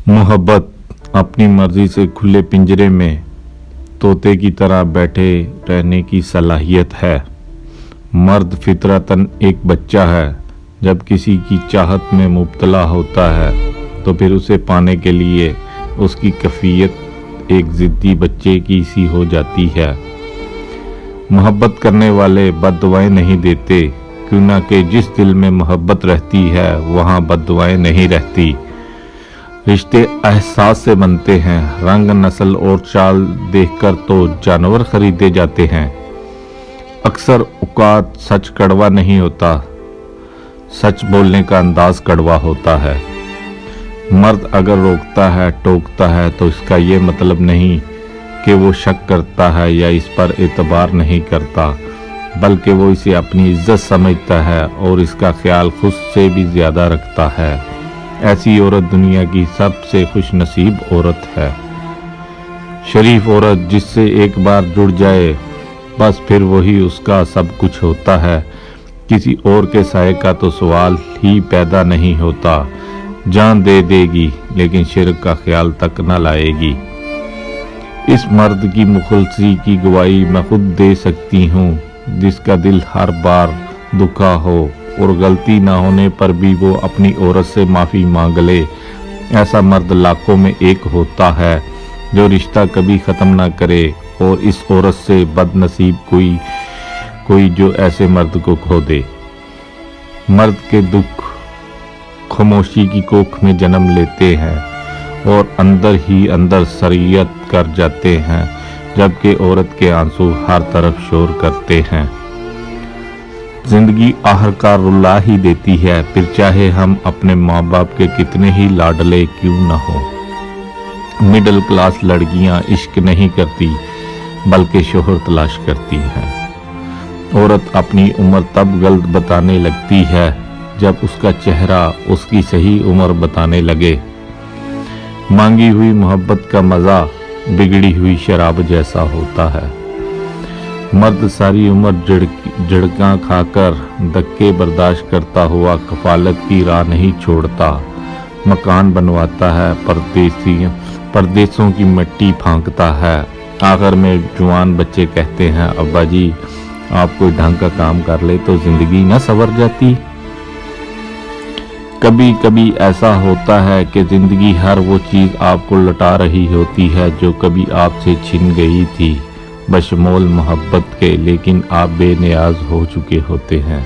मोहब्बत अपनी मर्जी से खुले पिंजरे में तोते की तरह बैठे रहने की सलाहियत है। मर्द फितरतन एक बच्चा है। जब किसी की चाहत में मुब्तला होता है तो फिर उसे पाने के लिए उसकी कैफियत एक ज़िद्दी बच्चे की सी हो जाती है। मोहब्बत करने वाले बद्दुआएं नहीं देते, क्यों ना कि जिस दिल में मोहब्बत रहती है वहाँ बद्दुआएं नहीं रहती। रिश्ते एहसास से बनते हैं, रंग नस्ल और चाल देखकर तो जानवर खरीदे जाते हैं। अक्सर औकात सच कड़वा नहीं होता, सच बोलने का अंदाज कड़वा होता है। मर्द अगर रोकता है, टोकता है तो इसका ये मतलब नहीं कि वो शक करता है या इस पर एतबार नहीं करता, बल्कि वो इसे अपनी इज्जत समझता है और इसका ख्याल खुद से भी ज़्यादा रखता है। ऐसी औरत दुनिया की सबसे खुश नसीब औरत है। शरीफ औरत जिससे एक बार जुड़ जाए बस फिर वही उसका सब कुछ होता है। किसी और के साए का तो सवाल ही पैदा नहीं होता। जान दे देगी लेकिन शिर्क का ख्याल तक न लाएगी। इस मर्द की मुखलसी की गवाही मैं खुद दे सकती हूँ, जिसका दिल हर बार दुखा हो और गलती ना होने पर भी वो अपनी औरत से माफ़ी मांग ले। ऐसा मर्द लाखों में एक होता है जो रिश्ता कभी ख़त्म ना करे, और इस औरत से बदनसीब कोई जो ऐसे मर्द को खो दे। मर्द के दुख खामोशी की कोख में जन्म लेते हैं और अंदर ही अंदर सरियत कर जाते हैं, जबकि औरत के आंसू हर तरफ शोर करते हैं। जिंदगी आखिरकार रुला ही देती है, फिर चाहे हम अपने माँ बाप के कितने ही लाडले क्यों न हो। मिडिल क्लास लड़कियां इश्क नहीं करती बल्कि शोहर तलाश करती हैं। औरत अपनी उम्र तब गलत बताने लगती है जब उसका चेहरा उसकी सही उम्र बताने लगे। मांगी हुई मोहब्बत का मज़ा बिगड़ी हुई शराब जैसा होता है। मर्द सारी उम्र झड़का खाकर धक्के बर्दाश्त करता हुआ कफालत की राह नहीं छोड़ता। मकान बनवाता है, परदेसों की मिट्टी फांकता है। आखिर में जवान बच्चे कहते हैं, अब्बा जी आप कोई ढंग का काम कर ले तो जिंदगी न संवर जाती। कभी कभी ऐसा होता है कि जिंदगी हर वो चीज़ आपको लौटा रही होती है जो कभी आपसे छिन गई थी, बशमोल मोहब्बत के, लेकिन आप बेनियाज हो चुके होते हैं।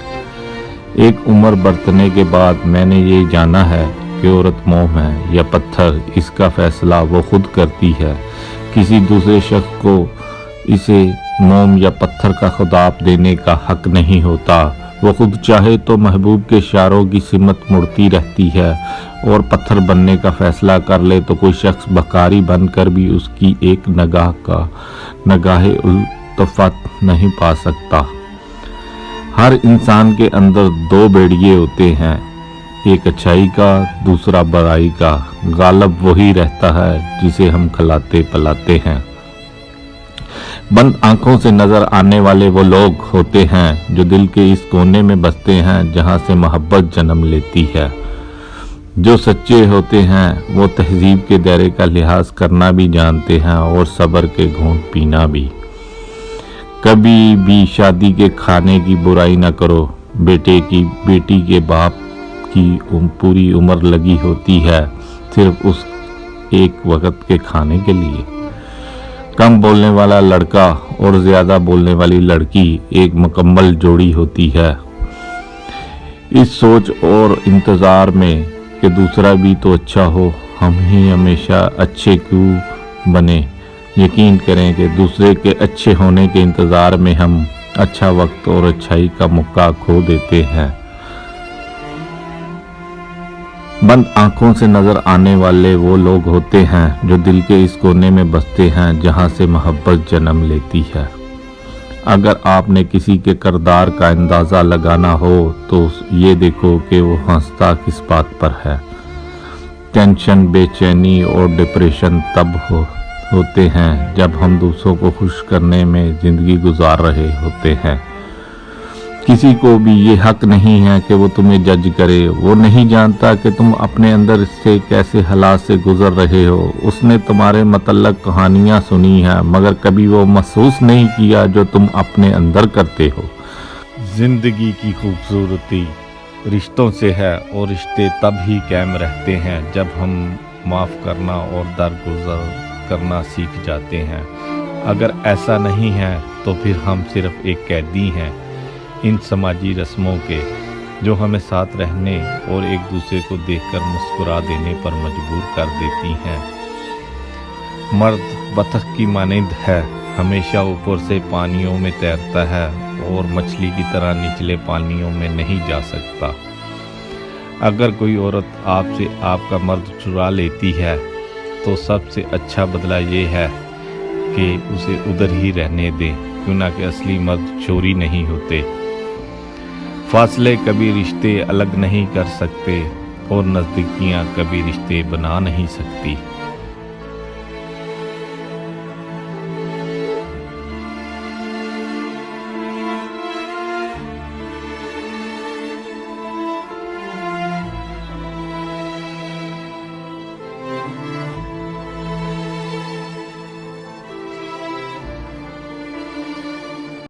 एक उम्र बरतने के बाद मैंने ये जाना है कि औरत मोम है या पत्थर, इसका फैसला वो खुद करती है। किसी दूसरे शख्स को इसे मोम या पत्थर का खिताब देने का हक नहीं होता। वो खुद चाहे तो महबूब के इशारों की सिमत मुड़ती रहती है, और पत्थर बनने का फैसला कर ले तो कोई शख्स बकारी बनकर भी उसकी एक नगाहे उल्तफत नहीं पा सकता। हर इंसान के अंदर दो बेड़िए होते हैं, एक अच्छाई का, दूसरा बुराई का। गालब वही रहता है जिसे हम खिलाते पिलाते हैं। बंद आंखों से नजर आने वाले वो लोग होते हैं जो दिल के इस कोने में बसते हैं जहां से मोहब्बत जन्म लेती है। जो सच्चे होते हैं वो तहजीब के दायरे का लिहाज करना भी जानते हैं और सब्र के घूंट पीना भी। कभी भी शादी के खाने की बुराई न करो। बेटी के बाप की पूरी उम्र लगी होती है सिर्फ उस एक वक्त के खाने के लिए। कम बोलने वाला लड़का और ज्यादा बोलने वाली लड़की एक मुकम्मल जोड़ी होती है। इस सोच और इंतजार में कि दूसरा भी तो अच्छा हो, हम ही हमेशा अच्छे क्यों बने। यकीन करें कि दूसरे के अच्छे होने के इंतजार में हम अच्छा वक्त और अच्छाई का मौका खो देते हैं। बंद आंखों से नजर आने वाले वो लोग होते हैं जो दिल के इस कोने में बसते हैं जहां से मोहब्बत जन्म लेती है। अगर आपने किसी के किरदार का अंदाज़ा लगाना हो तो ये देखो कि वो हंसता किस बात पर है। टेंशन, बेचैनी और डिप्रेशन तब होते हैं जब हम दूसरों को खुश करने में ज़िंदगी गुजार रहे होते हैं। किसी को भी ये हक नहीं है कि वो तुम्हें जज करे। वो नहीं जानता कि तुम अपने अंदर से कैसे हालात से गुजर रहे हो। उसने तुम्हारे मतलब कहानियाँ सुनी हैं, मगर कभी वो महसूस नहीं किया जो तुम अपने अंदर करते हो। जिंदगी की खूबसूरती रिश्तों से है, और रिश्ते तब ही कायम रहते हैं जब हम माफ़ करना और दरगुजर करना सीख जाते हैं। अगर ऐसा नहीं है तो फिर हम सिर्फ एक कैदी हैं इन समाजी रस्मों के, जो हमें साथ रहने और एक दूसरे को देखकर मुस्कुरा देने पर मजबूर कर देती हैं। मर्द बतख की मानंद है, हमेशा ऊपर से पानियों में तैरता है और मछली की तरह निचले पानियों में नहीं जा सकता। अगर कोई औरत आपसे आपका मर्द चुरा लेती है तो सबसे अच्छा बदला ये है कि उसे उधर ही रहने दें, क्यों ना कि असली मर्द चोरी नहीं होते। फासले कभी रिश्ते अलग नहीं कर सकते और नज़दीकियाँ कभी रिश्ते बना नहीं सकती।